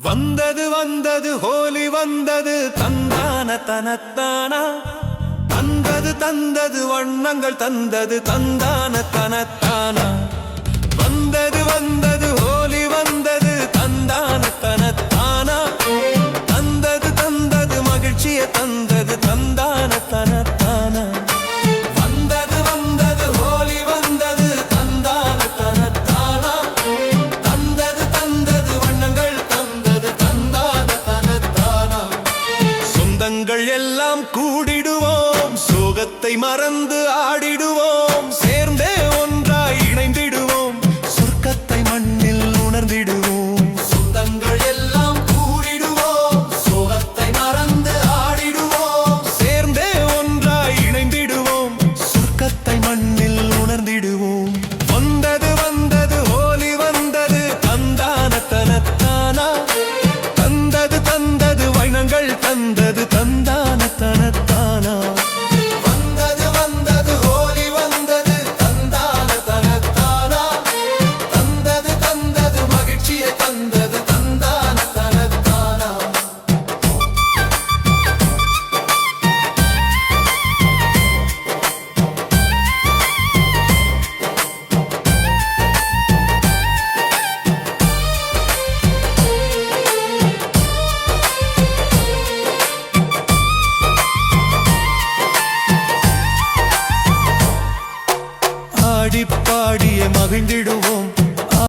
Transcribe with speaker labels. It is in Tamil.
Speaker 1: வந்தது வந்தது ஹோலி வந்தது தந்தான தனத்தானா தந்தது தந்தது வண்ணங்கள் தந்தது தந்தான தனத்தானா வந்தது வந்தது ஹோலி வந்தது தந்தான தனத்தானா தந்தது தந்தது மகிழ்ச்சியை தந்தது தந்தான தனத்தானா வந்தது வந்தது ஹோலி வந்தது தந்தான தனத்தானா தந்தது தந்தது வண்ணங்கள் தந்தது தந்தான தனத்தானா சொந்தங்கள் எல்லாம் கூடிடுவோம் சோகத்தை மறந்து ஆடிடுவோம் சேர்ந்தே ஒன்றாய் இணைந்திடுவோம் சொர்க்கத்தை மண்ணில் உணர்ந்திடுவோம் சொந்தங்கள் எல்லாம் கூடிடுவோம் சோகத்தை மறந்து ஆடிடுவோம் சேர்ந்தே ஒன்றாய் இணைந்திடுவோம் சொர்க்கத்தை மண்ணில் உணர்ந்திடுவோம் வந்தது வந்தது ஹோலி வந்தது தந்தான தனத்தானா தந்தது தந்தது வைனங்கள் தந்தது